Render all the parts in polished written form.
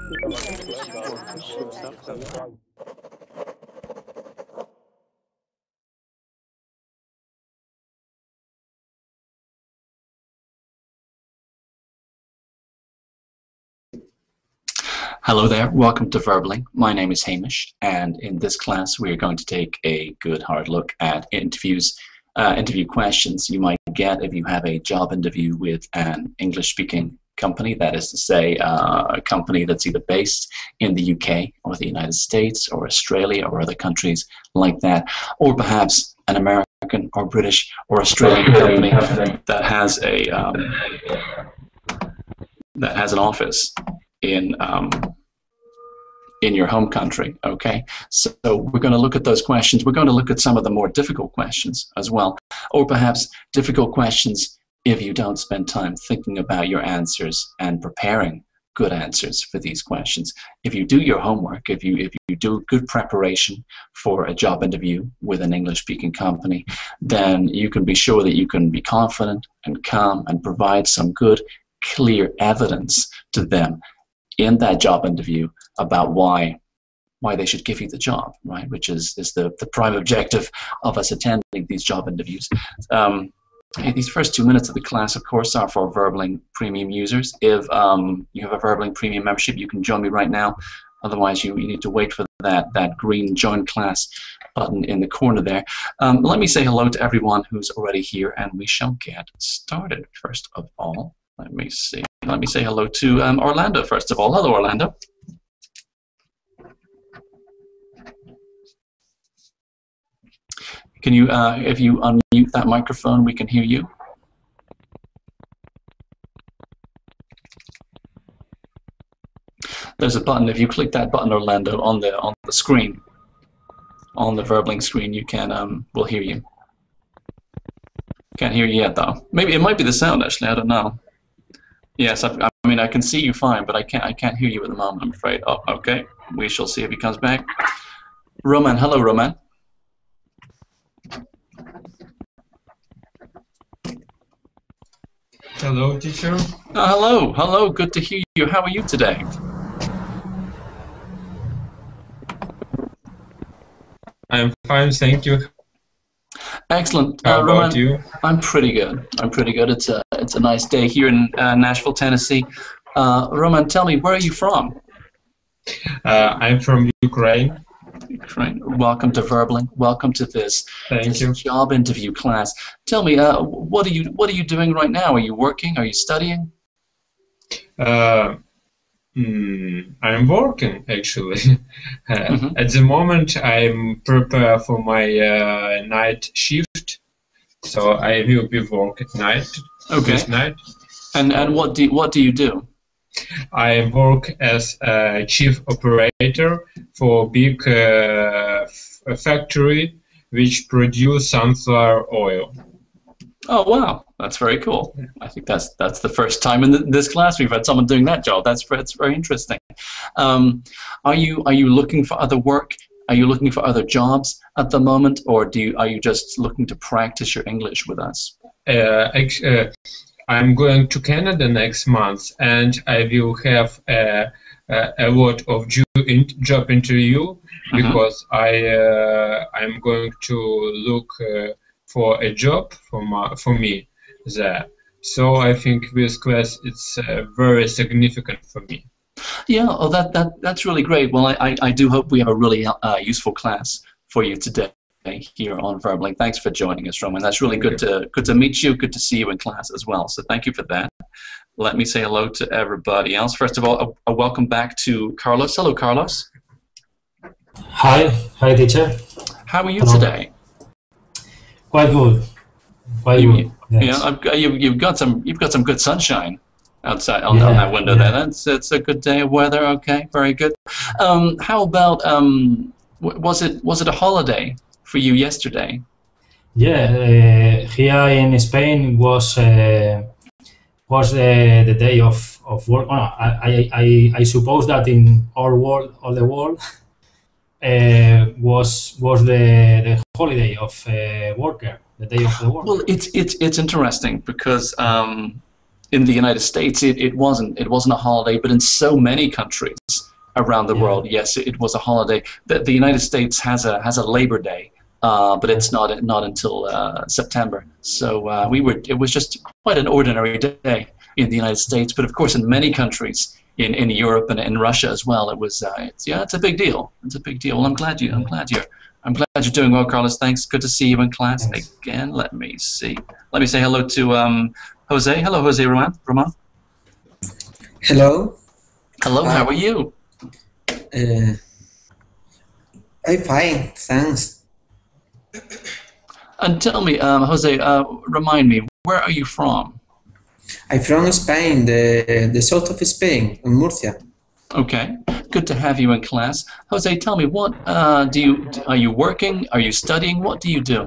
Hello there, welcome to Verbally. My name is Hamish, and in this class we are going to take a good hard look at interview questions you might get if you have a job interview with an English-speaking company, that is to say a company that's either based in the UK or the United States or Australia or other countries like that, or perhaps an American or British or Australian company that has an office in your home country. Okay, so we're going to look at those questions. We're going to look at some of the more difficult questions as well, or perhaps difficult questions if you don't spend time thinking about your answers and preparing good answers for these questions. If you do your homework, if you do good preparation for a job interview with an English-speaking company, then you can be sure that you can be confident and calm and provide some good, clear evidence to them in that job interview about why they should give you the job, right? Which is the prime objective of us attending these job interviews. These first 2 minutes of the class, of course, are for Verbling Premium users. If you have a Verbling Premium membership, you can join me right now. Otherwise, you need to wait for that green Join Class button in the corner there. Let me say hello to everyone who's already here, and we shall get started. First of all, let me see. Let me say hello to Orlando, first of all. Hello, Orlando. Can you, if you unmute that microphone, we can hear you. There's a button. If you click that button, Orlando, on the screen, on the Verbling screen, you can we'll hear you. Can't hear you yet, though. Maybe it might be the sound. Actually, I don't know. Yes, I mean I can see you fine, but I can't hear you at the moment, I'm afraid. Oh, okay. We shall see if he comes back. Roman, hello, Roman. Hello, teacher. Hello, hello. Good to hear you. How are you today? I'm fine, thank you. Excellent. How about Roman, you? I'm pretty good. I'm pretty good. It's a nice day here in Nashville, Tennessee. Roman, tell me, where are you from? I'm from Ukraine. Ukraine. Welcome to Verbling. Welcome to this job interview class. Tell me, what are you doing right now? Are you working? Are you studying? I'm working actually. At the moment, I'm prepare for my night shift, so I will be work at night. Okay. This night. And what do you do? I work as a chief operator for a big factory which produce sunflower oil. Oh wow, that's very cool. I think that's the first time in this class we've had someone doing that job. That's very interesting. Are you looking for other work? Are you looking for other jobs at the moment, or are you just looking to practice your English with us? I'm going to Canada next month, and I will have a lot of job interview because I'm going to look for a job for me there. So I think this class it's very significant for me. Yeah, oh, that's really great. Well, I do hope we have a really useful class for you today here on Verbling. Thanks for joining us, Roman. That's really good to meet you. Good to see you in class as well. So thank you for that. Let me say hello to everybody else. First of all, a welcome back to Carlos. Hello, Carlos. Hi, teacher. How are you today? Quite good. Quite good. Yes. Yeah, you've got some good sunshine outside on that window there. It's a good day of weather. Okay, very good. How about was it a holiday for you yesterday? Yeah, here in Spain was the day of work. Oh, no, I suppose that in all the world was the holiday of worker, the day of the worker. Well, it's interesting because in the United States, it wasn't a holiday, but in so many countries around the world, yes, it was a holiday. The United States has a Labor Day, but it's not until September. So it was just quite an ordinary day in the United States. But of course, in many countries in Europe and in Russia as well, it was it's a big deal. It's a big deal. Well, I'm glad you're doing well, Carlos. Thanks. Good to see you in class again. Let me see. Let me say hello to Jose. Hello, Jose Roman. Hello. Hello. How are you? I'm fine, thanks. And tell me, Jose, remind me, where are you from? I'm from Spain, the south of Spain, in Murcia. Okay, good to have you in class. Jose, tell me, what are you working? Are you studying? What do you do?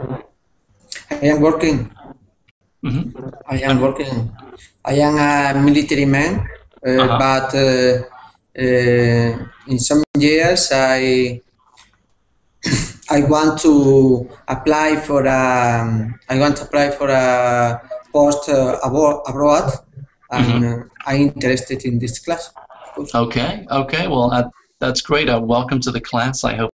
I am working. Mm-hmm. I am working. I am a military man, but in some years I want to apply for a post abroad, and I'm interested in this class. Okay. Well, that's great. Welcome to the class. I hope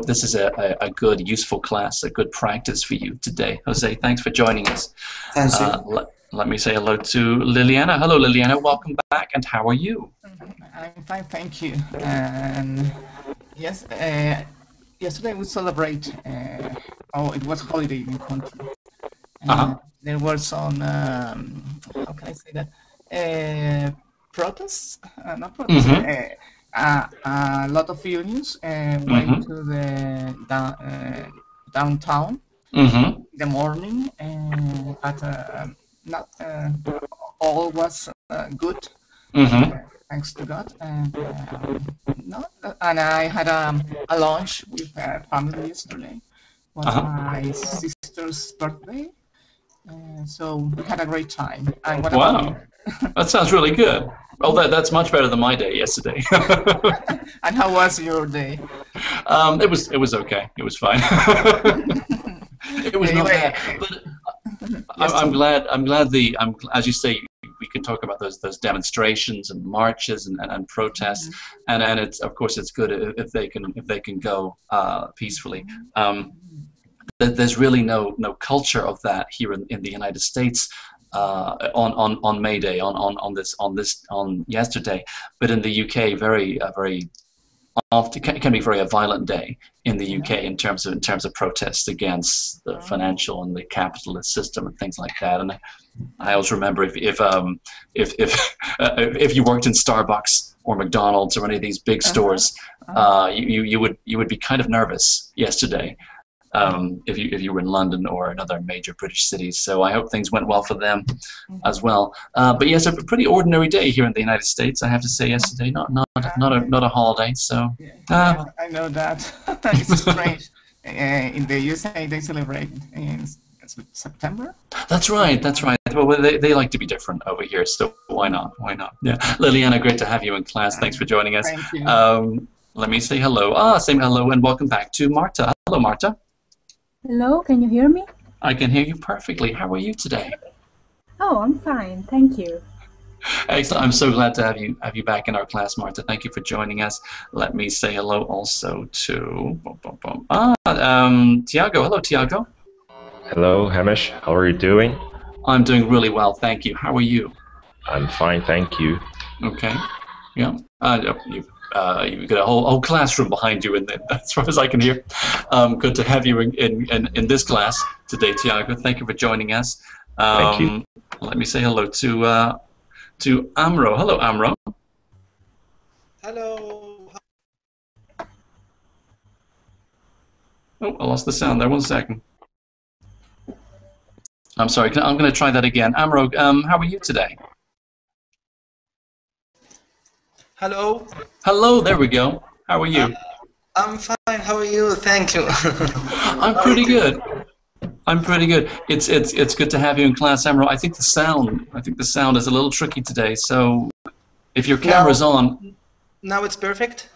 this is a good, useful class, a good practice for you today. Jose, thanks for joining us. Thank you. Let me say hello to Liliana. Hello, Liliana. Welcome back. And how are you? I'm fine, thank you. And yes, yesterday we celebrate. It was holiday in the country. There were some. How can I say that? Protests, not protests. A lot of unions went to the downtown in the morning, but not all was good. Thanks to God. And I had a lunch with family yesterday. It was my sister's birthday, so we had a great time. And what about you? That sounds really good. Well, that's much better than my day yesterday. And how was your day? It was okay. It was fine. It was not bad. But I'm glad. As you say, we can talk about those demonstrations and marches and protests, and it's, of course, it's good if they can go peacefully. There's really no culture of that here in the United States. On May Day, on yesterday, but in the UK, very often can be a violent day in the UK in terms of protests against the financial and the capitalist system and things like that. And I always remember if you worked in Starbucks or McDonald's or any of these big stores, you would be kind of nervous yesterday. If you were in London or another major British cities. So I hope things went well for them as well. But yes, a pretty ordinary day here in the United States, I have to say. Yesterday, not a holiday. So I know that. It's strange. In the USA, they celebrate in September. That's right. Well, they like to be different over here, so why not? Yeah, Liliana, great to have you in class. Thanks for joining us. Thank you. Let me say hello. Say hello and welcome back to Marta. Hello, Marta. Hello, can you hear me? I can hear you perfectly. How are you today? Oh, I'm fine, thank you. Excellent. I'm so glad to have you back in our class, Marta. Thank you for joining us. Let me say hello also to Tiago. Hello, Tiago. Hello, Hamish. How are you doing? I'm doing really well, thank you. How are you? I'm fine, thank you. Okay. Yeah. You've got a whole classroom behind you, as far as I can hear. Good to have you in this class today, Tiago. Thank you for joining us. Thank you. Let me say hello to Amro. Hello, Amro. Hello. Oh, I lost the sound there. 1 second. I'm sorry. I'm going to try that again. Amro, how are you today? Hello. Hello, there we go. How are you? I'm fine. How are you? Thank you. I'm pretty good. It's good to have you in class, Amro. I think the sound is a little tricky today. So, if your camera's on. Now it's perfect.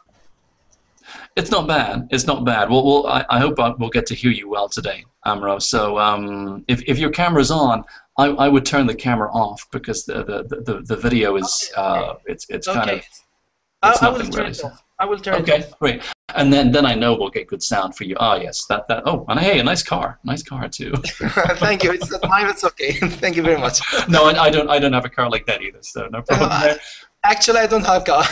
It's not bad. I hope we'll get to hear you well today, Amro. So, if your camera's on, I would turn the camera off because the video is it's kind of it's I will nothing turn really. it off. I will turn it Okay, off. great. And then I know we'll get good sound for you. Ah, yes, that. Oh, and hey, a nice car too. Thank you. It's not mine. It's okay. Thank you very much. No, I don't have a car like that either, so no problem there. Actually, I don't have a car.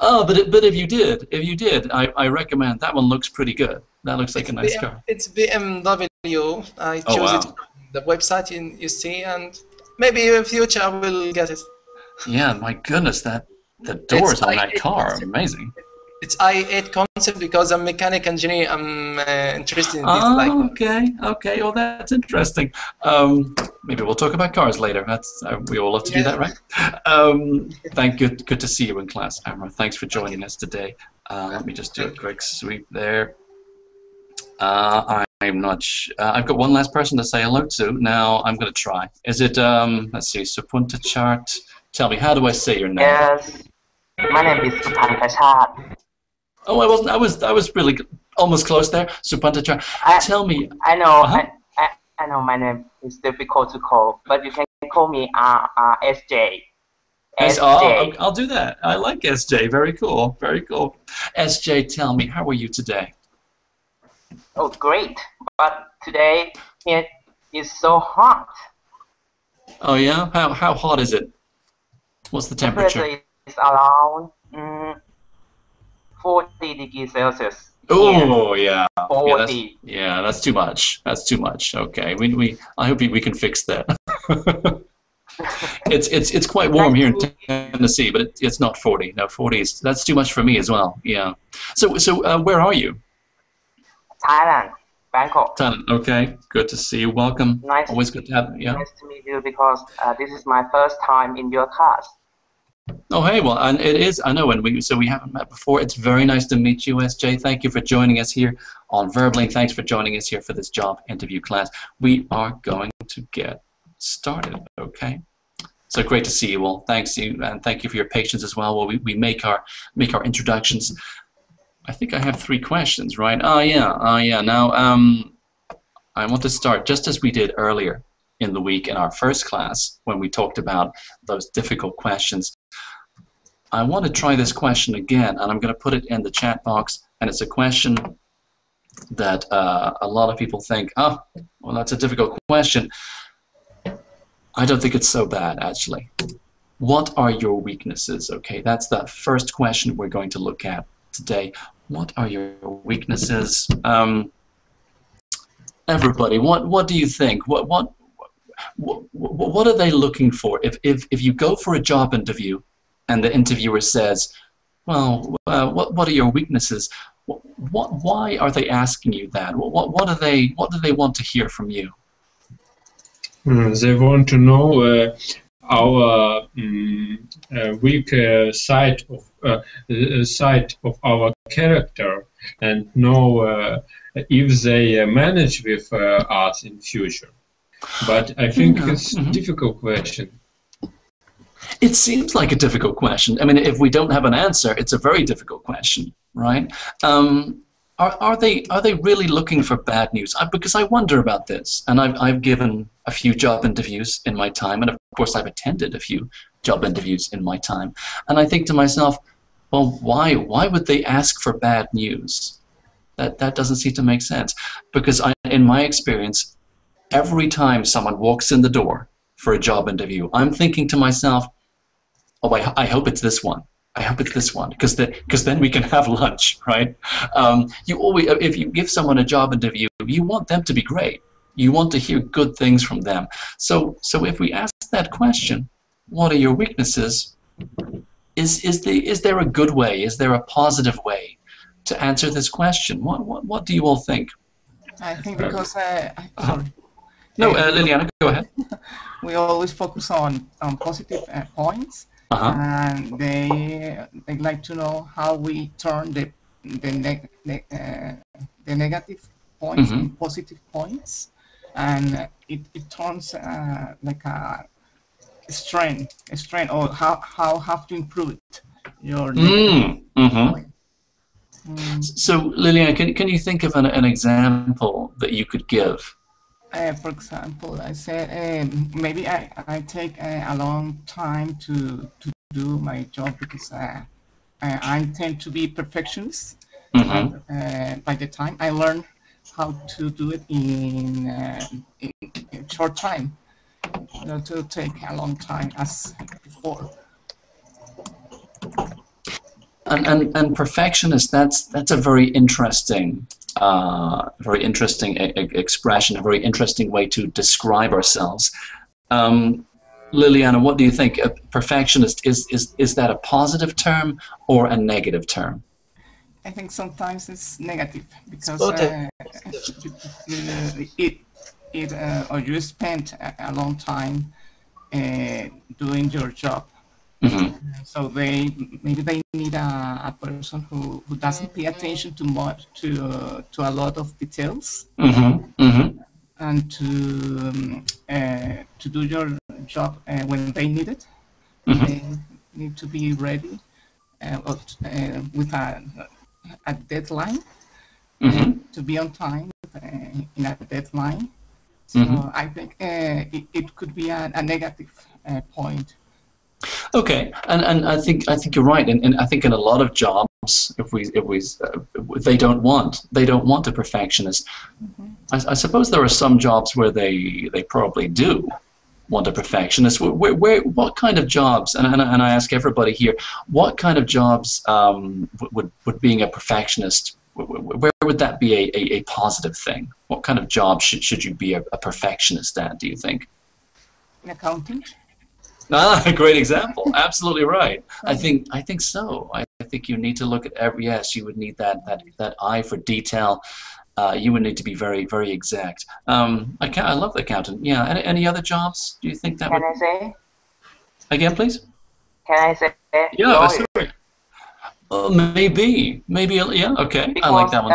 Oh, but if you did, I recommend that one. Looks pretty good. That looks like a nice car. It's BMW. I chose it wow. from the website you see, and maybe in the future I will get it. Yeah, my goodness, the doors on that I8 car are concept. amazing. It's I8 concept because I'm a mechanic engineer. I'm interested in this. Oh, okay. Well, that's interesting. Maybe we'll talk about cars later. That's we all love to do that, right? Thank you. Good to see you in class, Amra. Thanks for joining us today. Let me just do a quick sweep there. I'm not. I've got one last person to say hello to. Now I'm going to try. Is it? Let's see. Supunta Chart. Tell me, how do I say your name? Yes, my name is Supanchachat. Oh, I wasn't. I was really almost close there. Supunta Chart. Tell me. I know. Uh-huh. I know my name is difficult to call, but you can call me SJ. Oh, I'll do that. I like SJ. Very cool. Very cool. SJ, tell me, how are you today? Oh, great! But today it is so hot. Oh yeah. How hot is it? What's the temperature? It's around 40 degrees Celsius. Oh yeah. 40. Yeah, that's too much. That's too much. Okay. I hope we can fix that. It's quite warm here in Tennessee, but it's not 40. No, 40 is that's too much for me as well. Yeah. So where are you? Thailand, Bangkok. Thailand. Okay. Good to see you. Welcome. Always good to have you. Yeah. Nice to meet you because this is my first time in your class. Oh, hey, well, and it is, I know, and we haven't met before. It's very nice to meet you, SJ. Thank you for joining us here on Verbally. Thanks for joining us here for this job interview class. We are going to get started, okay? So great to see you all. Thanks you, and thank you for your patience as well while we make our introductions. I think I have 3 questions, right? Oh, yeah. Now, I want to start just as we did earlier in the week in our first class when we talked about those difficult questions. I want to try this question again, and I'm going to put it in the chat box, and it's a question that a lot of people think, oh, well, that's a difficult question. I don't think it's so bad, actually. What are your weaknesses? Okay, that's the first question we're going to look at today. What are your weaknesses? Everybody, what do you think? What are they looking for? If you go for a job interview and the interviewer says, well, what are your weaknesses? Why are they asking you that? What do they want to hear from you? They want to know our weak side of our character and know if they manage with us in future. But I think it's a difficult question. It seems like a difficult question. I mean, if we don't have an answer, it's a very difficult question, right? Are they really looking for bad news? Because I wonder about this, and I've given a few job interviews in my time, and of course I've attended a few job interviews in my time, and I think to myself, well, why would they ask for bad news? That doesn't seem to make sense, because in my experience, every time someone walks in the door for a job interview, I'm thinking to myself, oh, I hope it's this one. I hope it's this one, because then we can have lunch, right? You always, if you give someone a job interview, you want them to be great. You want to hear good things from them. So if we ask that question, what are your weaknesses? Is there a good way? Is there a positive way to answer this question? What do you all think? I think because sorry. No, Liliana, go ahead. We always focus on positive points. And they like to know how we turn the negative points into positive points, and it turns like a strength, or how have to improve it. Your point. So, Liliana, can you think of an example that you could give For example, I said maybe I take a long time to do my job because I tend to be perfectionist. But by the time I learn how to do it in short time, not to take a long time as before. And perfectionist, that's a very interesting expression, a very interesting way to describe ourselves. Liliana, what do you think? A perfectionist, is that a positive term or a negative term? I think sometimes it's negative because or you spent a long time doing your job. So maybe they need a person who doesn't pay attention to a lot of details, and to do your job when they need it. They need to be ready with a deadline, to be on time in a deadline. So I think it could be a negative point. Okay, and I think you're right, and I think in a lot of jobs, if they don't want a perfectionist. I suppose there are some jobs where they probably do want a perfectionist. What kind of jobs? And I ask everybody here, what kind of jobs would being a perfectionist? Where would that be a positive thing? What kind of job should you be a perfectionist at? Do you think? An accountant. Great example. Absolutely right. I think so. I think you need to look at yes, you would need that eye for detail. You would need to be very, very exact. I love the accountant. Yeah. Any other jobs? Do you think that? Can I say? Again, please. Can I say? Yeah. Sorry. Maybe. Yeah. Okay. Because, I like that one.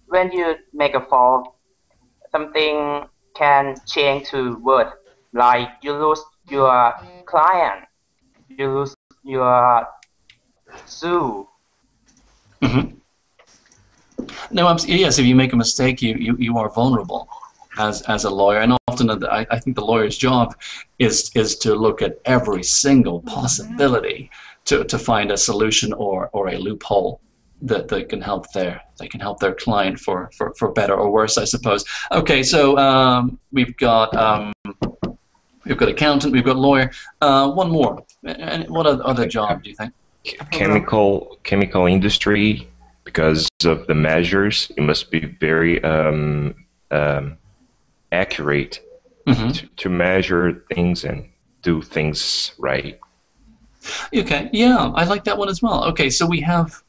When you make a fall, something can change to word. Like you lose your client, you lose your sue. No, yes. If you make a mistake, you are vulnerable as a lawyer, and often I think the lawyer's job is to look at every single possibility to find a solution or a loophole that can help their client for better or worse, I suppose. Okay, so we've got accountant, we've got lawyer. One more. And what other job do you think? Chemical industry, because of the measures, it must be very accurate to measure things and do things right. Okay, yeah, I like that one as well. Okay, so we have,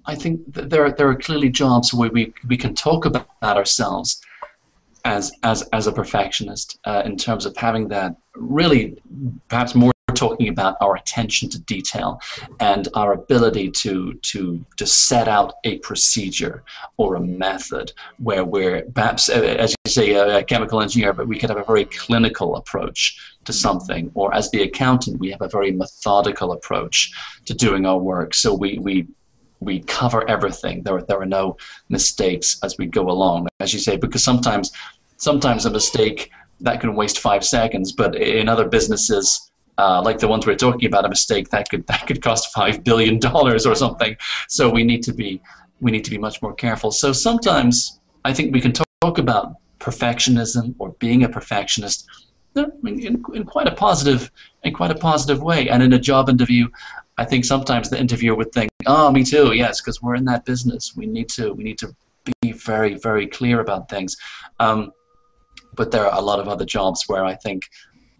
I think there are clearly jobs where we can talk about ourselves as a perfectionist in terms of having that, really perhaps more talking about our attention to detail and our ability to set out a procedure or a method where we're perhaps, as you say, a chemical engineer, but we could have a very clinical approach to something, or as the accountant we have a very methodical approach to doing our work. So we cover everything. There are no mistakes as we go along, as you say, because sometimes a mistake that can waste 5 seconds, but in other businesses, like the ones we're talking about, a mistake that could cost $5 billion or something. So we need to be much more careful. So sometimes I think we can talk about perfectionism or being a perfectionist in quite a positive way. And in a job interview, I think sometimes the interviewer would think, "Oh, me too. Yes, because we're in that business. We need to be very, very clear about things." But there are a lot of other jobs where I think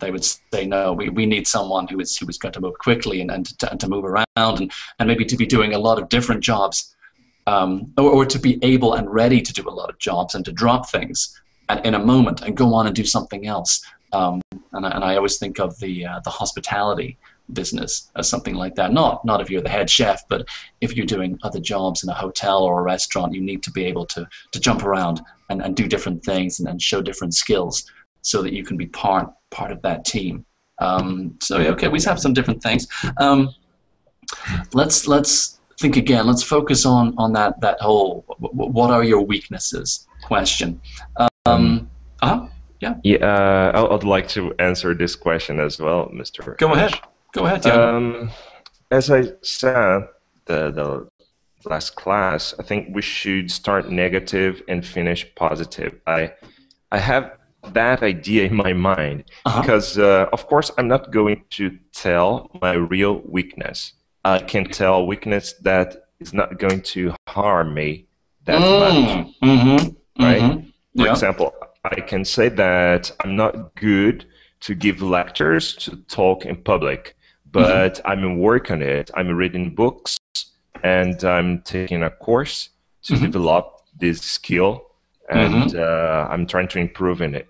they would say, no, we need someone who is going to move quickly and to move around and maybe to be doing a lot of different jobs, or to be able and ready to do a lot of jobs and to drop things in a moment and go on and do something else. And I always think of the hospitality business as something like that. Not if you're the head chef, but if you're doing other jobs in a hotel or a restaurant, you need to be able to jump around and do different things and show different skills so that you can be part of that team. So okay, we have some different things. Let's think again. Let's focus on that whole. What are your weaknesses? question. Yeah. Yeah, I'd like to answer this question as well, Mr. Go ahead. Go ahead, Tiago. As I said, the last class, I think we should start negative and finish positive. I have that idea in my mind because, of course, I'm not going to tell my real weakness. I can tell weakness that is not going to harm me that much, right? For example, I can say that I'm not good to give lectures, to talk in public, but I'm working on it. I'm reading books and I'm taking a course to develop this skill, and I'm trying to improve it.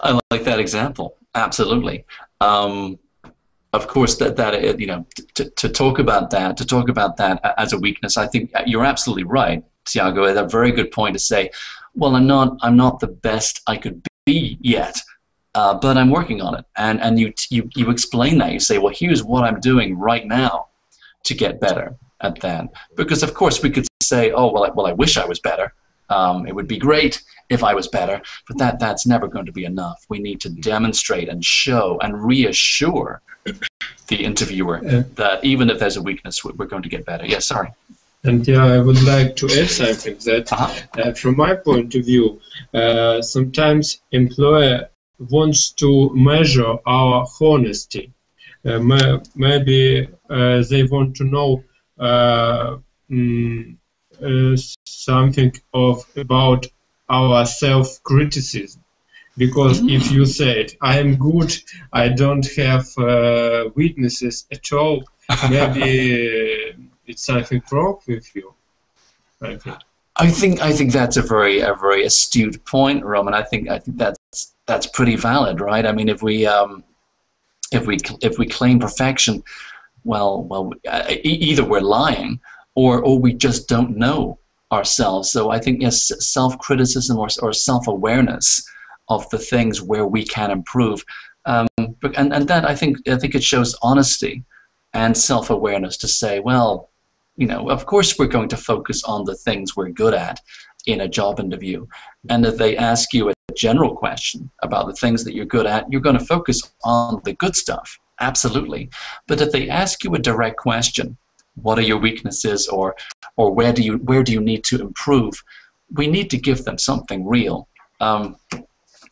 I like that example. Absolutely. Of course, that you know, to talk about that as a weakness, I think you're absolutely right, Tiago. It's a very good point to say, well, I'm not the best I could be yet, but I'm working on it. And you explain that. You say, well, here's what I'm doing right now to get better at that. Because of course we could say, oh, well, I wish I was better. It would be great if I was better, but that's never going to be enough. We need to demonstrate and show and reassure the interviewer that even if there's a weakness, we're going to get better. Yes, sorry. And yeah, I would like to add something that from my point of view, sometimes employer wants to measure our honesty. Maybe they want to know something about our self-criticism. Because if you said, I am good, I don't have weaknesses at all, maybe it's something wrong with you. I think that's a very astute point, Roman. I think that's pretty valid, right? I mean, if we claim perfection, well, either we're lying or we just don't know ourselves. So I think, yes, self-criticism or self-awareness of the things where we can improve, and that I think it shows honesty and self-awareness to say, well, you know, of course we're going to focus on the things we're good at in a job interview, and if they ask you a general question about the things that you're good at, you're going to focus on the good stuff, absolutely. But if they ask you a direct question, what are your weaknesses, or where do you need to improve, we need to give them something real.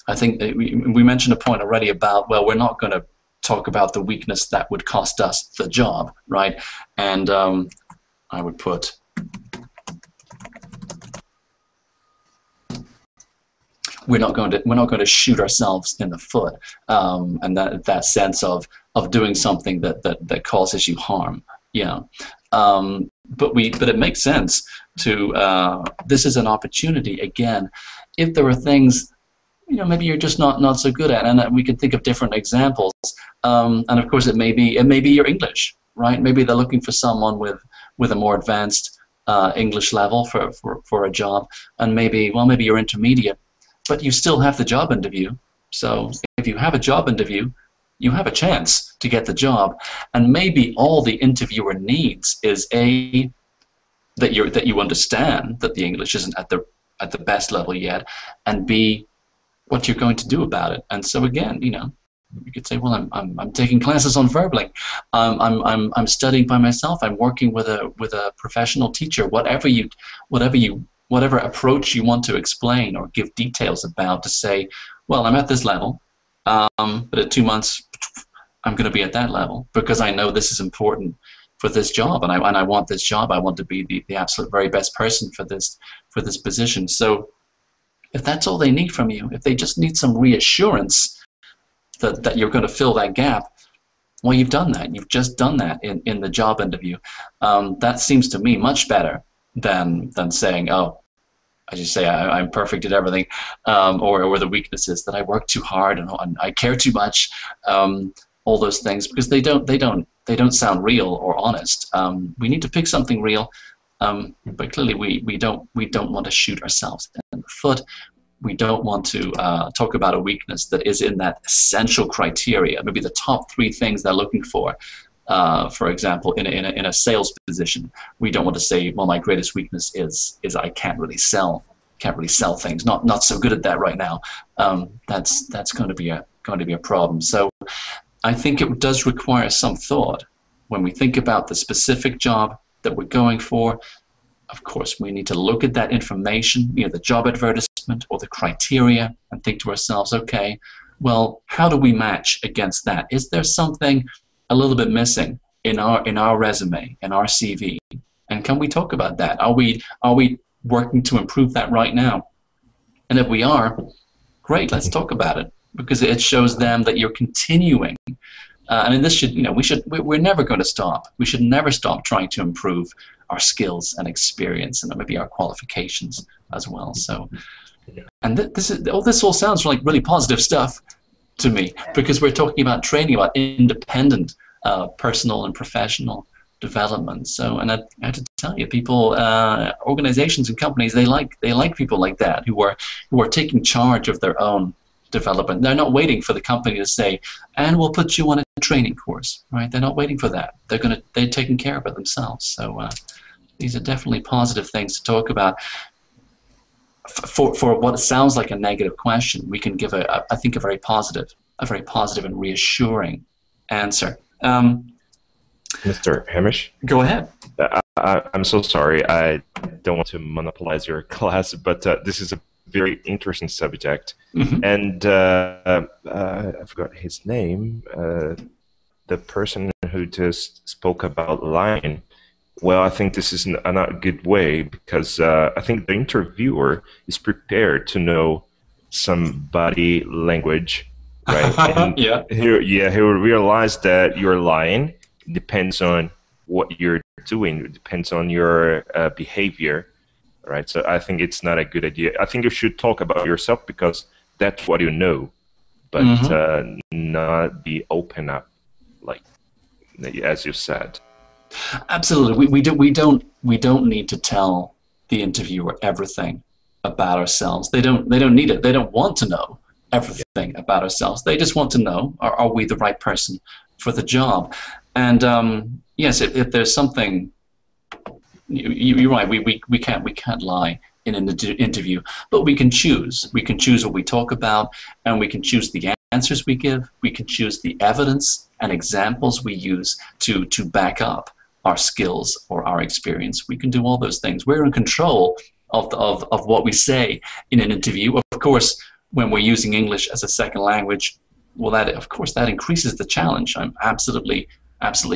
I think that we mentioned a point already about, well, we're not going to talk about the weakness that would cost us the job, right? And I would put, we're not going to shoot ourselves in the foot, and that sense of doing something that causes you harm. Yeah, but it makes sense to this is an opportunity again. If there are things, you know, maybe you're just not so good at, and we could think of different examples. And of course, it may be your English, right? Maybe they're looking for someone with a more advanced English level for a job, and maybe you're intermediate, but you still have the job interview. So if you have a job interview, you have a chance to get the job, and maybe all the interviewer needs is that you understand that the English isn't at the best level yet, and B, what you're going to do about it. And so again, you know, you could say, well, I'm taking classes on verbling, I'm studying by myself, I'm working with a professional teacher, whatever approach you want to explain or give details about, to say, well, I'm at this level, but at 2 months I'm going to be at that level because I know this is important for this job, and I want this job. I want to be the absolute very best person for this position. So if that's all they need from you, if they just need some reassurance that you're going to fill that gap, well, you've done that. You've just done that in the job interview. That seems to me much better than saying, oh, as you say, I'm perfect at everything, or the weaknesses that I work too hard and I care too much, all those things, because they don't sound real or honest. We need to pick something real, but clearly we don't want to shoot ourselves in the foot. We don't want to talk about a weakness that is in that essential criteria, maybe the top 3 things they're looking for. For example, in a sales position, we don't want to say, well, my greatest weakness is I can't really sell things. Not so good at that right now. That's going to be a problem. So I think it does require some thought when we think about the specific job that we're going for. Of course, we need to look at that information, the job advertisement or the criteria, and think to ourselves, okay, well, how do we match against that? Is there something a little bit missing in our resume, in our CV? And can we talk about that? Are we working to improve that right now? And if we are, great, let's talk about it, because it shows them that you're continuing. And in this we're never going to stop. We should never stop trying to improve our skills and experience, and maybe our qualifications as well. So, and this all sounds like really positive stuff to me, because we're talking about training, about independent personal and professional development. So, and I have to tell you, people, organizations and companies, they like people like that who are taking charge of their own development. They're not waiting for the company to say, and we'll put you on a training course, right? They're not waiting for that. They're taking care of it themselves. So these are definitely positive things to talk about. For what sounds like a negative question, we can give I think a very positive and reassuring answer. Mr. Hamish? Go ahead. I'm so sorry. I don't want to monopolize your class, but this is a very interesting subject. Mm-hmm. And I forgot his name. The person who just spoke about lying. Well, I think this is not a good way, because I think the interviewer is prepared to know some body language, right? And Yeah. he will realize that you're lying. It depends on what you're doing. It depends on your behavior, right? So I think it's not a good idea. I think you should talk about yourself because that's what you know, but not be open up, like as you said. Absolutely. We don't need to tell the interviewer everything about ourselves. They don't need it. They don't want to know everything about ourselves. They just want to know, are we the right person for the job? And yes, if there's something, you're right. We can't lie in an interview, but we can choose. We can choose what we talk about, and we can choose the answers we give. We can choose the evidence and examples we use to back up our skills or our experience. We can do all those things. We're in control of what we say in an interview. Of course, when we're using English as a second language, well, that increases the challenge. I'm absolutely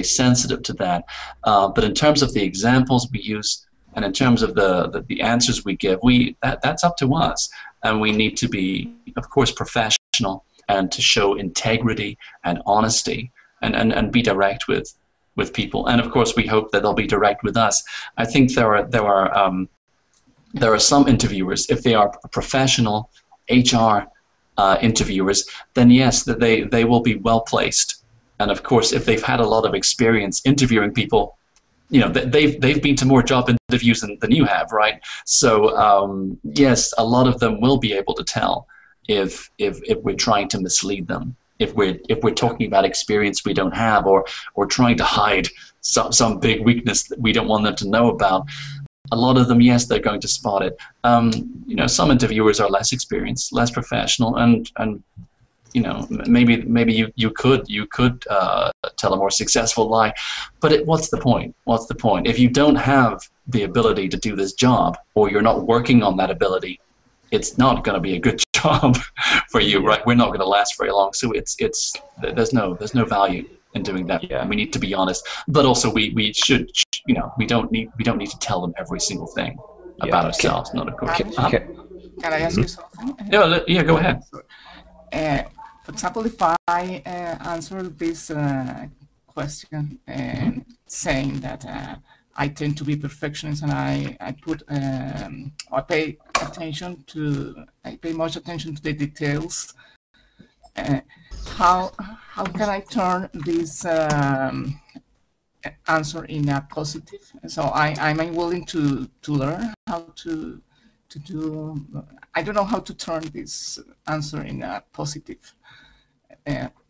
sensitive to that. But in terms of the examples we use, and in terms of the answers we give, that's up to us. And we need to be, of course, professional and to show integrity and honesty and be direct with people. And of course, we hope that they'll be direct with us. I think there are some interviewers, if they are professional HR interviewers, then yes, that they will be well placed. And of course, if they've had a lot of experience interviewing people, they've been to more job interviews than you have, right? So yes, a lot of them will be able to tell if we're trying to mislead them, if we're talking about experience we don't have, or trying to hide some big weakness that we don't want them to know about. A lot of them, yes, they're going to spot it. Some interviewers are less experienced, less professional, and maybe you could tell a more successful lie, but what's the point? What's the point if you don't have the ability to do this job, or you're not working on that ability? It's not going to be a good job for you, right? We're not going to last very long. So there's no value in doing that. Yeah. We need to be honest, but also we should, we don't need to tell them every single thing about ourselves. Not of course. Can I ask you something? Yeah, go ahead. For example, if I answer this question saying that I tend to be perfectionist and I pay much attention to the details, how can I turn this answer in a positive? So I'm willing to learn how to do. I don't know how to turn this answer in a positive.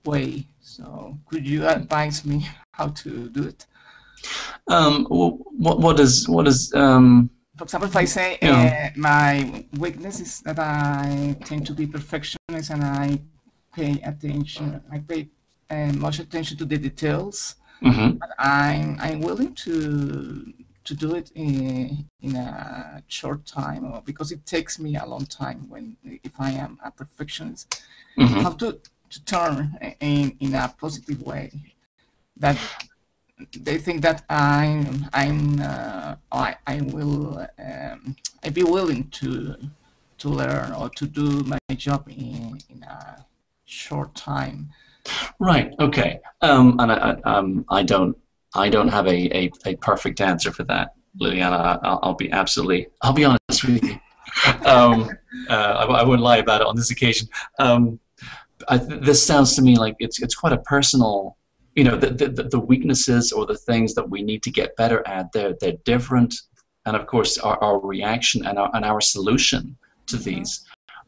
way. So could you advise me how to do it? What is For example, if I say my weakness is that I tend to be perfectionist and I pay attention, I pay much attention to the details. But I'm willing to do it in a short time, or because it takes me a long time if I am a perfectionist. How to turn in a positive way that they think that I'd be willing to learn or to do my job in a short time. Right. Okay. And I don't have a perfect answer for that, Liliana. I'll be honest with you. I wouldn't lie about it on this occasion. This sounds to me like it's quite a personal. You know, the weaknesses or the things that we need to get better at, they're different, and of course our reaction and our solution to these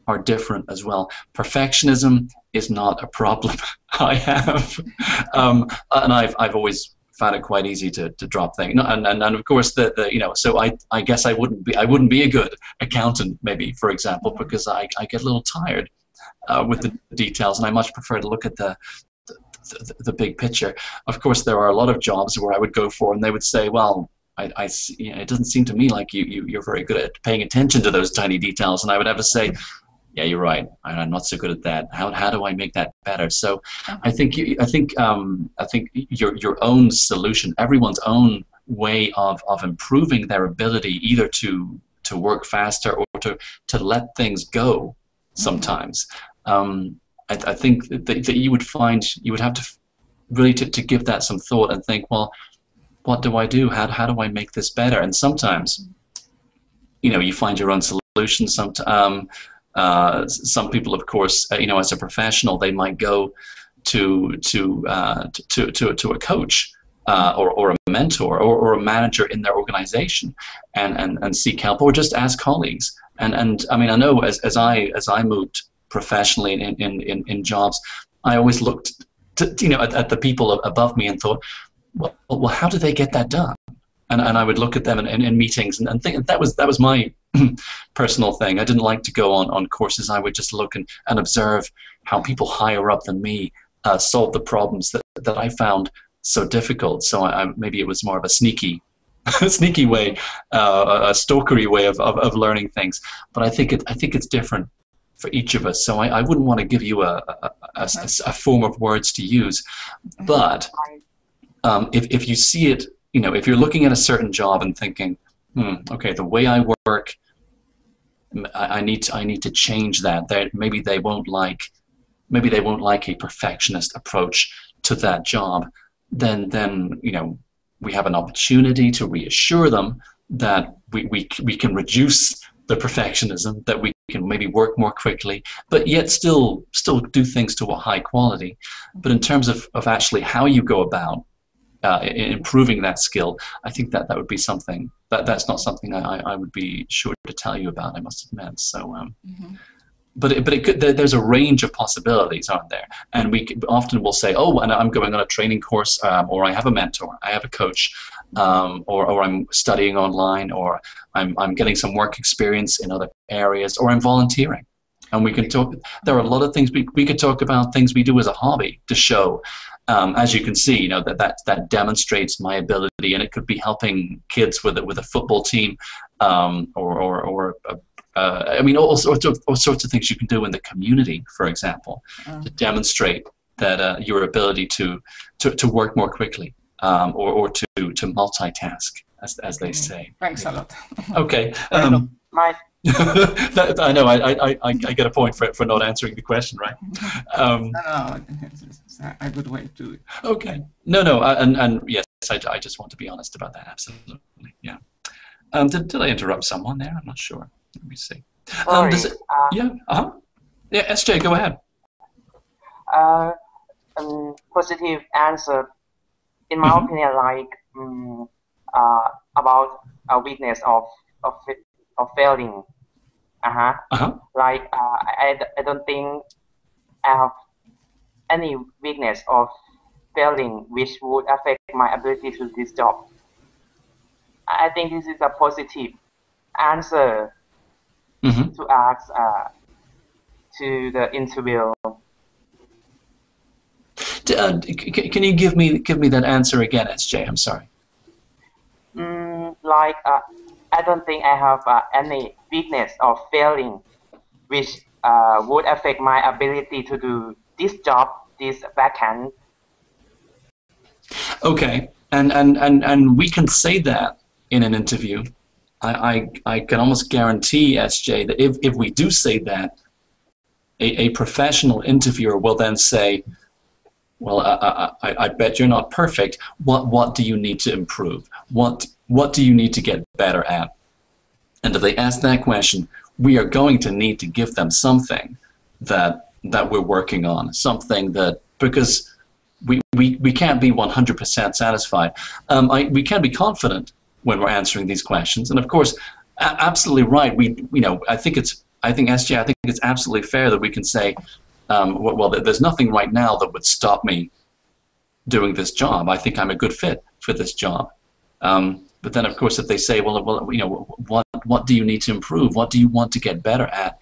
are different as well. Perfectionism is not a problem I have, and I've always found it quite easy to drop things. And of course so I guess I wouldn't be a good accountant, maybe, for example, because I get a little tired with the details, and I much prefer to look at the big picture. Of course, there are a lot of jobs where I would go for, and they would say, "Well, it doesn't seem to me like you're very good at paying attention to those tiny details." And I would have to say, "Yeah, you're right. I'm not so good at that. How do I make that better?" So, I think your own solution, everyone's own way of improving their ability, either to work faster or to let things go sometimes. I think that you would have to really to give that some thought and think, well, what do I do? How do I make this better? And sometimes, you find your own solutions. Some people, of course, as a professional, they might go to a coach or a mentor or a manager in their organization and seek help, or just ask colleagues. And I mean, I know as I moved professionally in jobs, I always looked at the people above me and thought, well, how do they get that done? And I would look at them in meetings and think that was my personal thing. I didn't like to go on courses. I would just look and observe how people higher up than me solve the problems that I found so difficult. So maybe it was more of a sneaky way, a stalkery way of learning things. But I think it's different for each of us. So I wouldn't want to give you a form of words to use. But if you see it, if you're looking at a certain job and thinking, okay, the way I work, I need to change that. Maybe they won't like a perfectionist approach to that job. Then we have an opportunity to reassure them that we can reduce the perfectionism, that we can maybe work more quickly, but yet still do things to a high quality. But in terms of actually how you go about improving that skill, I think that would be something that's not something I would be sure to tell you about, I must admit. So, but there's a range of possibilities, aren't there? And we often will say, oh, and I'm going on a training course, or I have a mentor, I have a coach, or I'm studying online, or I'm getting some work experience in other areas, or I'm volunteering. And we can talk. There are a lot of things we could talk about, things we do as a hobby to show. As you can see, that demonstrates my ability, and it could be helping kids with a football team, or I mean, all sorts of things you can do in the community, for example, to demonstrate that your ability to work more quickly, or to multitask, as they say. Thanks a lot. Okay. I know. I get a point for not answering the question, right? No, it's a good way to do it. Okay. No, and yes, I just want to be honest about that. Absolutely, yeah. Did I interrupt someone there? I'm not sure. Let me see. Yeah. Yeah. SJ, go ahead. Positive answer, in my opinion, like about a weakness of failing. Like I don't think I any weakness or failing which would affect my ability to do this job. I think this is a positive answer to ask to the interview. Can you give me that answer again, SJ? I'm sorry. Like I don't think I have any weakness or failing which would affect my ability to do this job, this vacant. Okay, and we can say that in an interview. I can almost guarantee, SJ, that if we do say that, a professional interviewer will then say, well, I bet you're not perfect. What do you need to improve? What do you need to get better at? And if they ask that question, we are going to need to give them something that we're working on, something that, because we can't be 100% satisfied. We can be confident when we're answering these questions, and of course, absolutely right. I think SJ, I think it's absolutely fair that we can say, well, there's nothing right now that would stop me doing this job. I think I'm a good fit for this job. But then, of course, if they say, well, what do you need to improve? What do you want to get better at?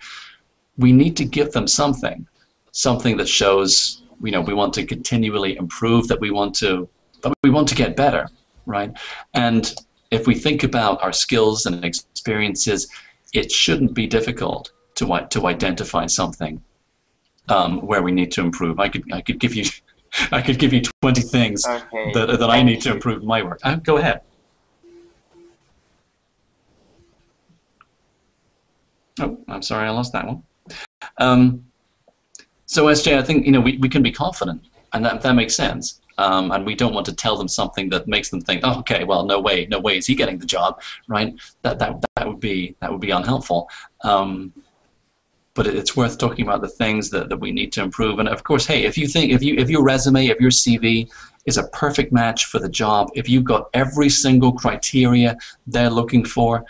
We need to give them something that shows, we want to continually improve, that we want to get better, right? And if we think about our skills and experiences, it shouldn't be difficult to identify something where we need to improve. I could give you 20 things that I need to improve my work. Go ahead. Oh, I'm sorry, I lost that one. So SJ, I think we can be confident, and that makes sense. And we don't want to tell them something that makes them think, oh, okay, well, no way is he getting the job, right? That would be unhelpful. But it's worth talking about the things that we need to improve. And of course, hey, if your resume, if your CV is a perfect match for the job, if you've got every single criteria they're looking for,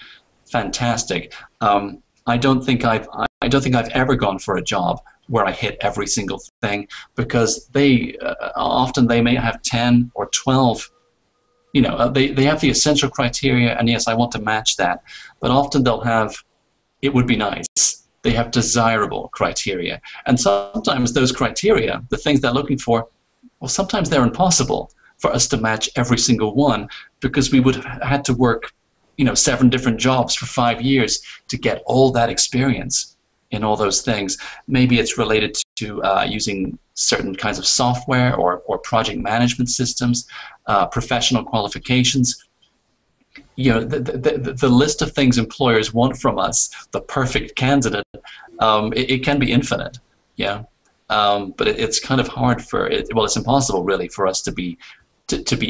fantastic. I don't think I've ever gone for a job where I hit every single thing, because they often they may have 10 or 12. They have the essential criteria, and yes, I want to match that. But often they'll have, it would be nice. They have desirable criteria, and sometimes those criteria, the things they're looking for, well, sometimes they're impossible for us to match every single one, because we would have had to work 7 different jobs for 5 years to get all that experience in all those things. Maybe it's related to using certain kinds of software or project management systems, professional qualifications. The list of things employers want from us, the perfect candidate, it can be infinite, yeah. But it's kind of hard well, it's impossible really for us to be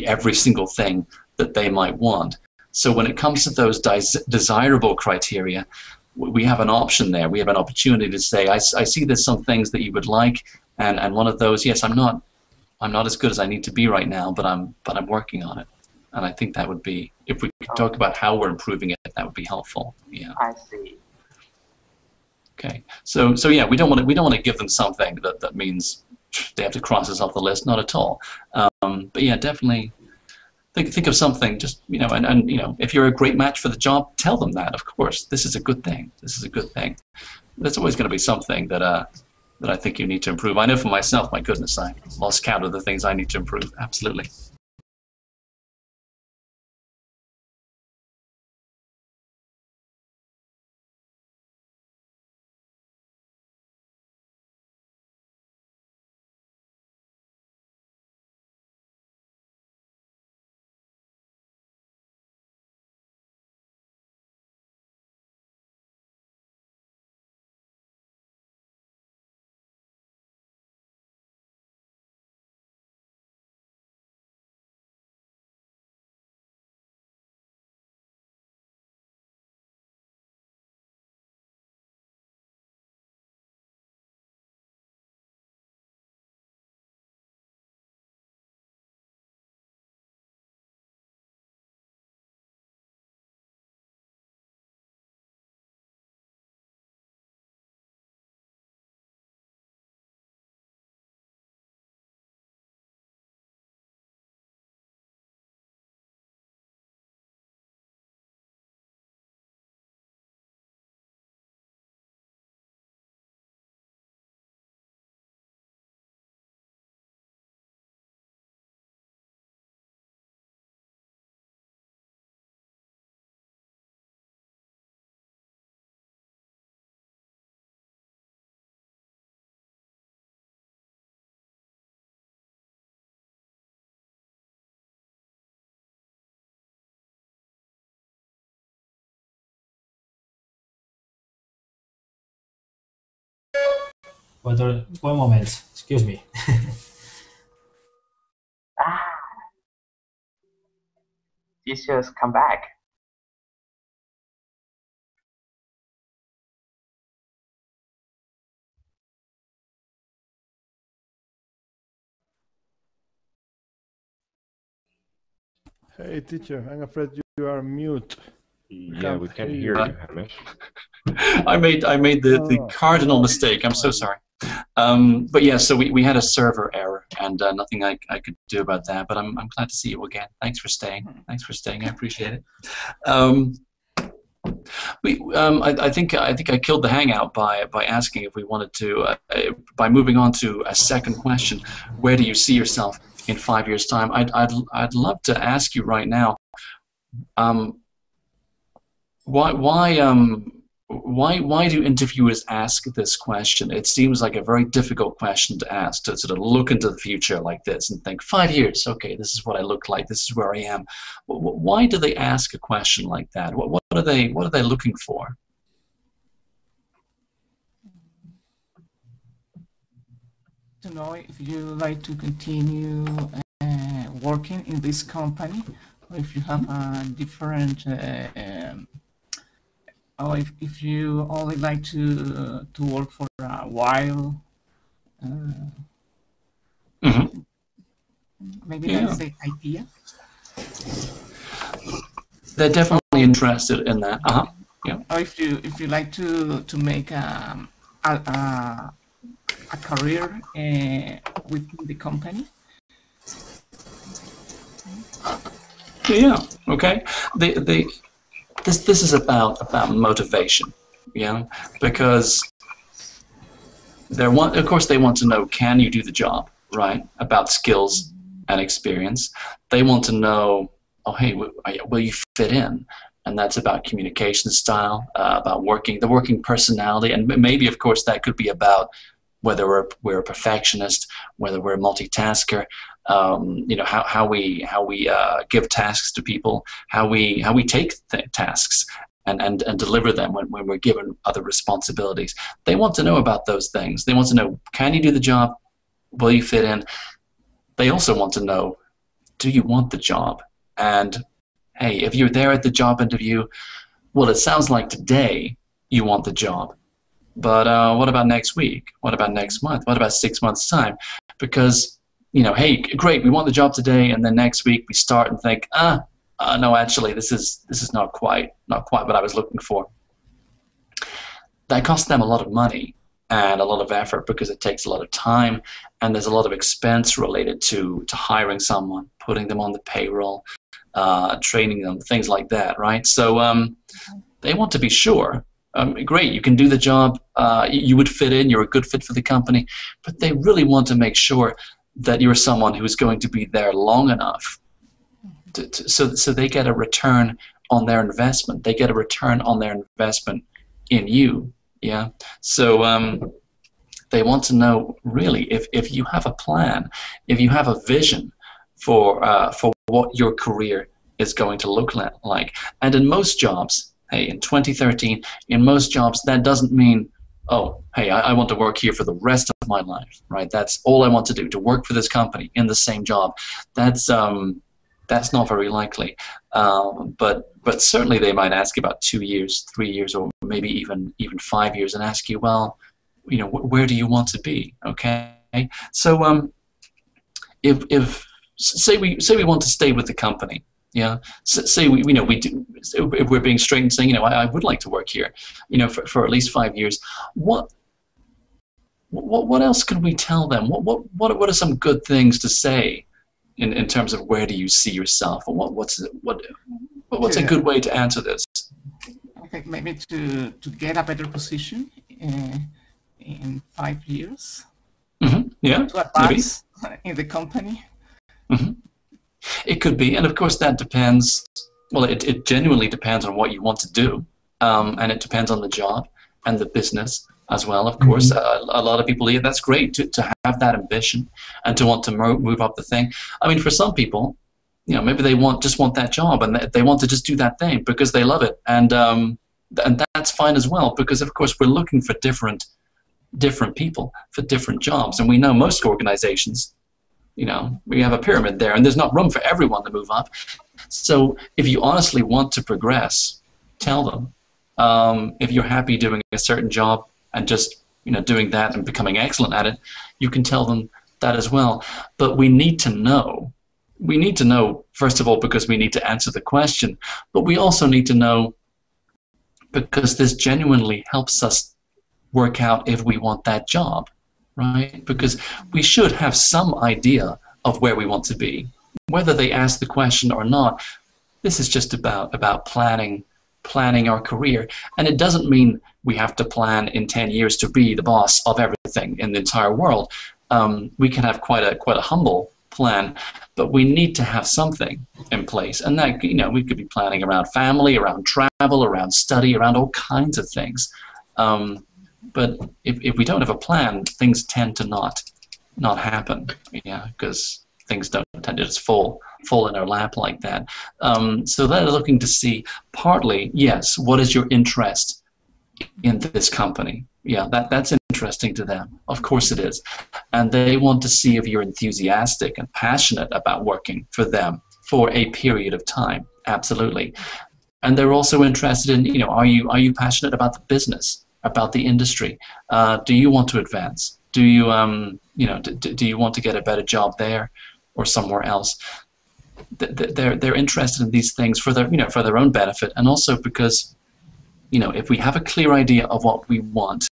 every single thing that they might want. So when it comes to those desirable criteria, we have an option there. We have an opportunity to say, I see there's some things that you would like, and one of those, yes, I'm not as good as I need to be right now, but I'm working on it. And I think that would be, if we could talk about how we're improving it, that would be helpful. Yeah. I see. Okay. So yeah, we don't want to give them something that means they have to cross us off the list. Not at all. But yeah, definitely think of something. Just and if you're a great match for the job, tell them that. Of course, this is a good thing. This is a good thing. There's always going to be something that I think you need to improve. I know for myself, my goodness, I lost count of the things I need to improve. Absolutely. One moment, excuse me. Teachers come back. Hey, teacher, I'm afraid you are mute. Yeah, we can't hear you, Hamish. I made the cardinal mistake. I'm so sorry. But yeah, so we had a server error, and nothing I could do about that. But I'm glad to see you again. Thanks for staying. Thanks for staying. I appreciate it. I think I killed the hangout by asking if we wanted to by moving on to a second question. Where do you see yourself in 5 years' time? I'd love to ask you right now. Why do interviewers ask this question? It seems like a very difficult question to ask, to sort of look into the future like this and think, 5 years, okay, this is what I look like, this is where I am. Why do they ask a question like that? What are they looking for? To know if you like to continue working in this company, or if you have a different or if you only like to work for a while, maybe that's the idea. They're definitely interested in that. Yeah. Or if you like to make a career within the company. Yeah. Okay. This is about motivation, because of course they want to know, can you do the job, right? About skills and experience. They want to know, oh, hey, will you fit in? And that's about communication style, about the working personality, and maybe, of course, that could be about whether we're a perfectionist, whether we're a multitasker, how we give tasks to people, how we take tasks and deliver them when we're given other responsibilities. They want to know about those things. They want to know, can you do the job? Will you fit in? They also want to know, do you want the job? And hey, if you're there at the job interview, well, it sounds like today you want the job. But what about next week? What about next month? What about 6 months' time? Because, hey, great, we want the job today, and then next week we start and think, no, actually, this is not quite what I was looking for. That costs them a lot of money and a lot of effort, because it takes a lot of time, and there's a lot of expense related to hiring someone, putting them on the payroll, training them, things like that, right? So they want to be sure. Great, you can do the job, you would fit in, you're a good fit for the company, but they really want to make sure that you're someone who is going to be there long enough so they get a return on their investment. They get a return on their investment in you, yeah? So they want to know, really, if you have a plan, if you have a vision for what your career is going to look like. And in most jobs, hey, in 2013, in most jobs, that doesn't mean, oh, hey, I want to work here for the rest of my life, right? That's all I want to do, to work for this company in the same job. That's not very likely. But certainly they might ask about 2 years, 3 years, or maybe even 5 years, and ask you, well, where do you want to be? Okay, so if say we want to stay with the company. Yeah. Say we do. If we're being straight and saying, I would like to work here, for at least 5 years. What else can we tell them? What are some good things to say in terms of where do you see yourself? What's a good way to answer this? I think maybe to get a better position in 5 years. Mm-hmm. Yeah. To advance in the company. Mm-hmm. It could be, and of course that depends. Well, it genuinely depends on what you want to do, and it depends on the job and the business as well. Of course, a lot of people, yeah, that's great to have that ambition and to want to move up the thing. I mean, for some people, maybe they just want that job, and they want to just do that thing because they love it, and that's fine as well. Because of course we're looking for different different people for different jobs. And we know most organizations, you know, we have a pyramid there, and there's not room for everyone to move up. So if you honestly want to progress, tell them. If you're happy doing a certain job and just, you know, doing that and becoming excellent at it, you can tell them that as well. But we need to know. We need to know, first of all, because we need to answer the question, but we also need to know because this genuinely helps us work out if we want that job, right? Because we should have some idea of where we want to be. Whether they ask the question or not, this is just about planning our career. And it doesn't mean we have to plan in 10 years to be the boss of everything in the entire world. We can have quite a humble plan, but we need to have something in place. And that, you know, we could be planning around family, around travel, around study, around all kinds of things. But if we don't have a plan, things tend to not happen, yeah, because things don't tend to just fall in our lap like that. So they're looking to see partly, yes, what is your interest in this company? Yeah, that's interesting to them. Of course it is. And they want to see if you're enthusiastic and passionate about working for them for a period of time. Absolutely. And they're also interested in, you know, are you passionate about the business, about the industry? Do you want to advance? Do you, you know, do you want to get a better job there or somewhere else? They're interested in these things for their, you know, for their own benefit, and also because, you know, if we have a clear idea of what we want,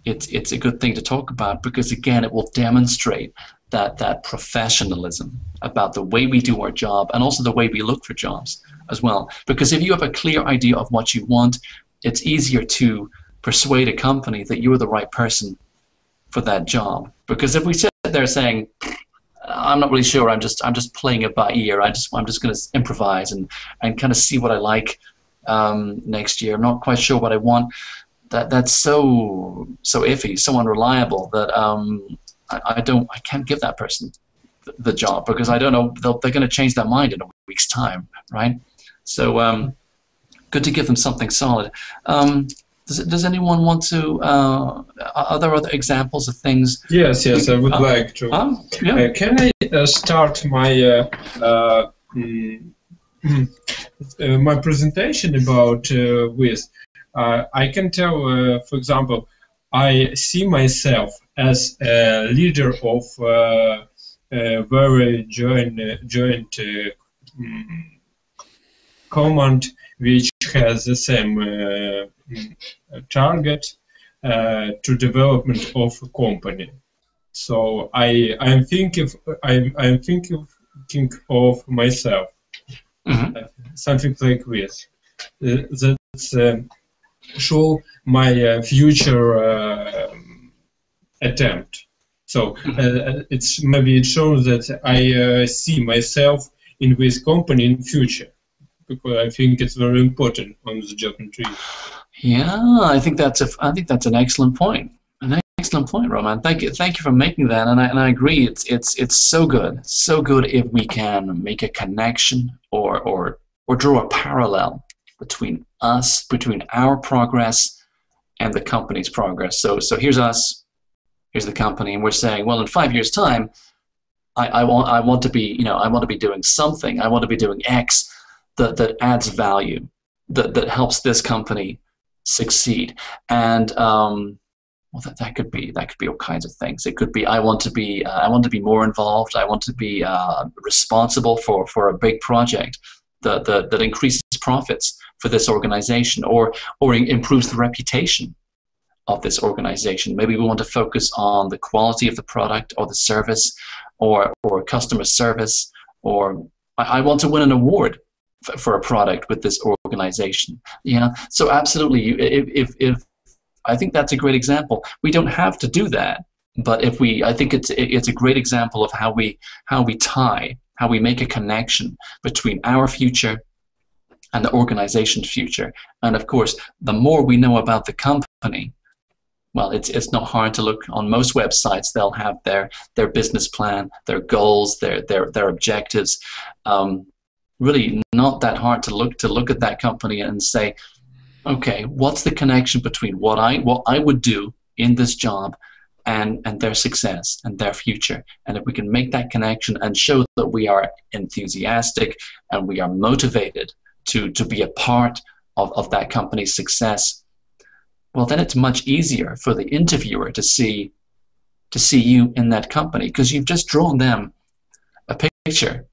it's a good thing to talk about, because again, it will demonstrate that professionalism about the way we do our job and also the way we look for jobs as well. Because if you have a clear idea of what you want, it's easier to persuade a company that you're the right person for that job. Because if we sit there saying, I'm not really sure, I'm just playing it by ear, I'm just going to improvise and kind of see what I like next year, I'm not quite sure what I want, that's so iffy, so unreliable that I can't give that person the job, because I don't know, they're going to change their mind in a week's time, right? So good to give them something solid. Does anyone want to, are there other examples of things? Yes, I would like to. Yeah. Can I start my my presentation about with? I can tell, for example, I see myself as a leader of a very joint command, which has the same target to development of a company. So I'm thinking of myself, something like this. That's show my future attempt. So it's maybe it shows that I see myself in this company in future, because I think it's very important on the job interview. Yeah, I think that's an excellent point. An excellent point, Roman. Thank you for making that. And I agree. It's so good if we can make a connection or draw a parallel between us, between our progress and the company's progress. So here's us, here's the company, and we're saying, well, in 5 years' time, I want to be, you know, I want to be doing something. I want to be doing X that adds value, that helps this company succeed. And well, that could be all kinds of things. It could be I want to be more involved. I want to be responsible for a big project that increases profits for this organization, or improves the reputation of this organization. Maybe we want to focus on the quality of the product or the service, or customer service, or I want to win an award for a product with this organization. Yeah, so absolutely. If I think that's a great example. We don't have to do that, but I think it's a great example of how we make a connection between our future and the organization's future. And of course, the more we know about the company, well, it's not hard to look on most websites. They'll have their business plan, their goals, their objectives. Really not that hard to look at that company and say, okay, what's the connection between what I would do in this job and their success and their future? And if we can make that connection and show that we are enthusiastic and we are motivated to be a part of that company's success, well, then it's much easier for the interviewer to see you in that company, because you've just drawn them a picture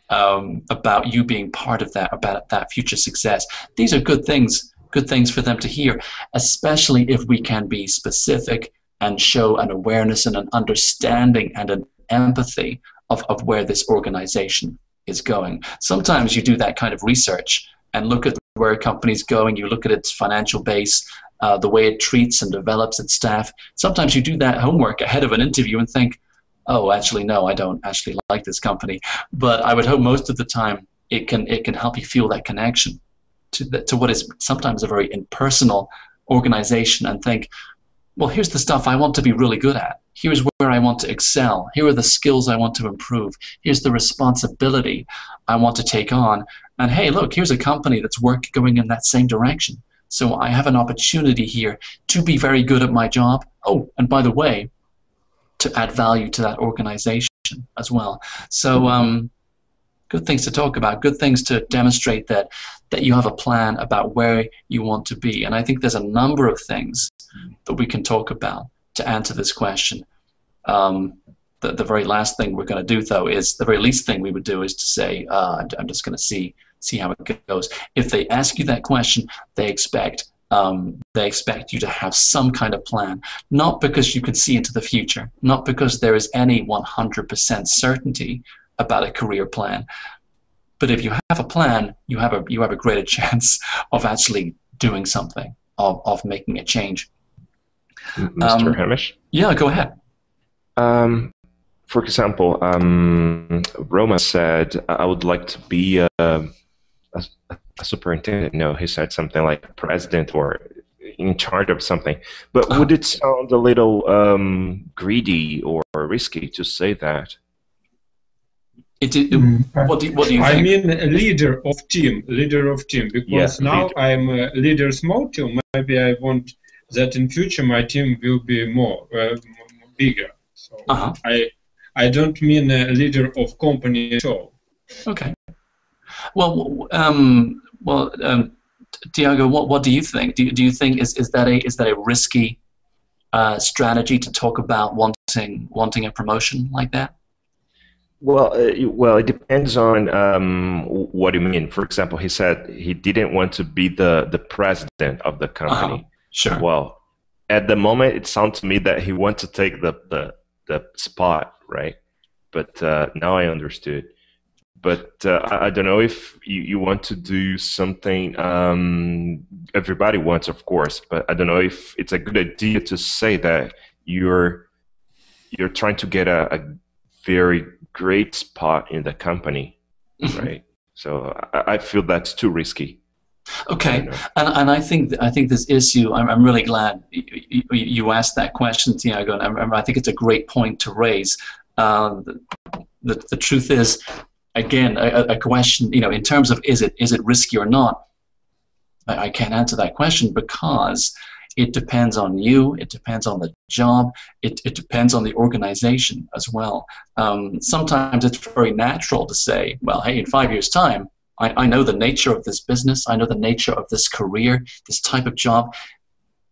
about you being part of that, about that future success. These are good things for them to hear, especially if we can be specific and show an awareness and an understanding and an empathy of where this organization is going. Sometimes you do that kind of research and look at where a company's going, you look at its financial base, the way it treats and develops its staff. Sometimes you do that homework ahead of an interview and think, oh, actually, no, I don't actually like this company. But I would hope most of the time it can help you feel that connection to what is sometimes a very impersonal organization, and think, well, here's the stuff I want to be really good at. Here's where I want to excel. Here are the skills I want to improve. Here's the responsibility I want to take on. And hey, look, here's a company that's going in that same direction. So I have an opportunity here to be very good at my job. Oh, and by the way, to add value to that organization as well. So good things to talk about, good things to demonstrate that you have a plan about where you want to be. And I think there's a number of things that we can talk about to answer this question. The very last thing we're going to do, though, is the very least thing we would do is to say, I'm just going to see how it goes. If they ask you that question, they expect you to have some kind of plan, not because you can see into the future, not because there is any 100% certainty about a career plan. But if you have a plan, you have a greater chance of actually doing something, of making a change. Mr. Hamish? Yeah, go ahead. For example, Roma said, I would like to be a superintendent. No, he said something like president or in charge of something. But would it sound a little greedy or risky to say that? What do you think? I mean, a leader of team, because now I'm a leader small team. Maybe I want that in future my team will be more bigger. So I don't mean a leader of company at all. Okay. Well, Tiago, what do you think? Do you think is that a risky strategy to talk about wanting a promotion like that? Well, it depends on what you mean. For example, he said he didn't want to be the president of the company. Sure. Well, at the moment, it sounds to me that he wants to take the spot, right? But now I understood. But I don't know if you want to do something. Everybody wants, of course, but I don't know if it's a good idea to say that you're trying to get a very great spot in the company, right? So I feel that's too risky. Okay, and I think this issue. I'm really glad you asked that question, Tiago. And I think it's a great point to raise. The truth is, again, a question. In terms of is it risky or not? I can't answer that question because it depends on you, it depends on the job, it depends on the organization as well. Sometimes it's very natural to say, well, hey, in 5 years' time, I know the nature of this business, I know the nature of this career, this type of job.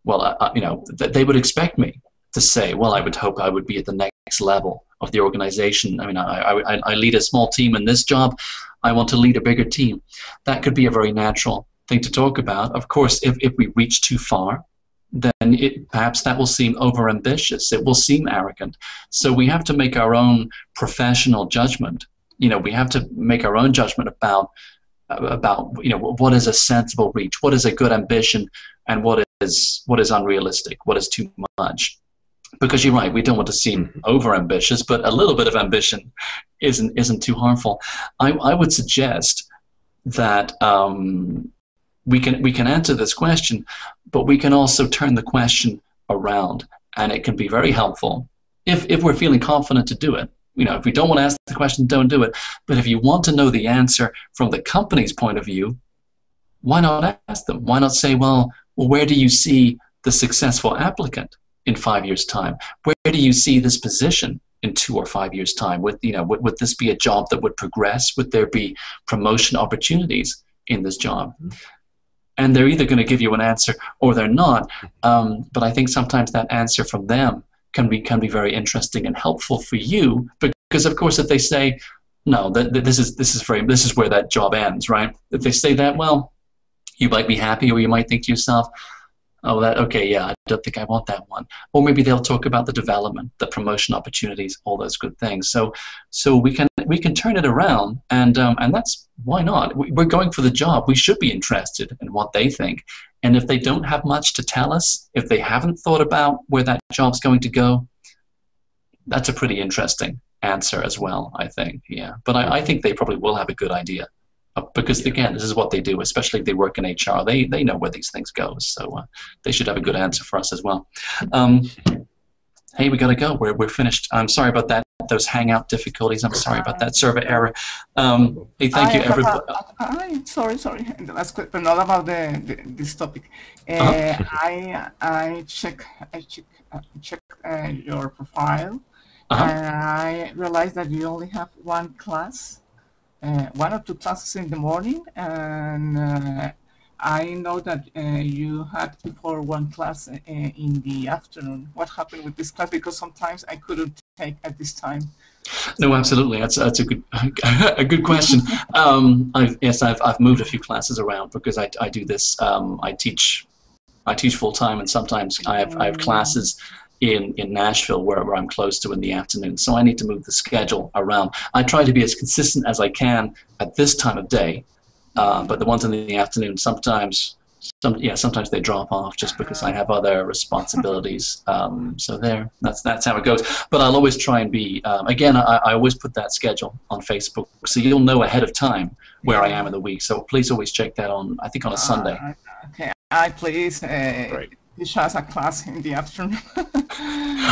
Well, they would expect me to say, well, I would hope I would be at the next level of the organization. I mean, I lead a small team in this job, I want to lead a bigger team. That could be a very natural thing to talk about. Of course, if we reach too far, then perhaps that will seem overambitious. It will seem arrogant. So we have to make our own professional judgment. We have to make our own judgment about what is a sensible reach, what is a good ambition, and what is unrealistic, what is too much. Because you're right, we don't want to seem overambitious, but a little bit of ambition isn't too harmful. I would suggest that we can answer this question, but we can also turn the question around, and it can be very helpful if we're feeling confident to do it. If we don't want to ask the question, don't do it. But if you want to know the answer from the company's point of view, why not ask them? Why not say, well, where do you see the successful applicant in 5 years' time? Where do you see this position in 2 or 5 years' time? Would this be a job that would progress? Would there be promotion opportunities in this job? And they're either going to give you an answer or they're not. But I think sometimes that answer from them can be very interesting and helpful for you, because of course if they say no, this is where that job ends, right? If they say that, well, you might be happy, or you might think to yourself, oh, okay, yeah, I don't think I want that one. Or maybe they'll talk about the development, the promotion opportunities, all those good things. So we can turn it around, and that's, why not? We're going for the job. We should be interested in what they think. And if they don't have much to tell us, if they haven't thought about where that job's going to go, that's a pretty interesting answer as well, I think. Yeah, but I think they probably will have a good idea. Because again, this is what they do, especially if they work in HR. They know where these things go, so they should have a good answer for us as well. Hey, we gotta go. We're finished. I'm sorry about that. Those Hangout difficulties. I'm sorry about that server error. Hey, thank you, everybody. Sorry. The last question, not about this topic. I check your profile, and I realized that you only have one class. 1 or 2 classes in the morning, and I know that you had before 1 class in the afternoon. What happened with this class? Because sometimes I couldn't take at this time. No, absolutely. That's a good question. I've moved a few classes around because I do this. I teach full time, and sometimes I have classes in Nashville where I'm close to in the afternoon, so I need to move the schedule around. I try to be as consistent as I can at this time of day, but the ones in the afternoon sometimes they drop off just because I have other responsibilities. So that's how it goes. But I'll always try and be again. I always put that schedule on Facebook, so you'll know ahead of time where I am in the week. So please always check that on. I think on a Sunday. Okay, please. Teach us a class in the afternoon.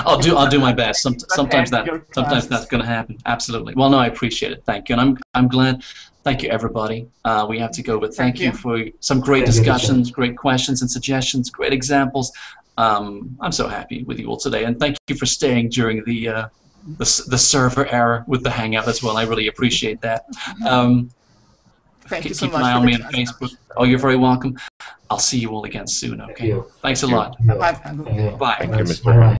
I'll do my best. Sometimes that's going to happen. Absolutely. Well, no, I appreciate it. Thank you, and I'm glad. Thank you, everybody. We have to go, but thank you for some great discussions, great questions and suggestions, great examples. I'm so happy with you all today, and thank you for staying during the server error with the Hangout as well. I really appreciate that. Thank you so keep much. an eye on me on Facebook. Oh, you're very welcome. I'll see you all again soon. Okay. Thanks a lot. Bye. Bye. Thank you, Mr.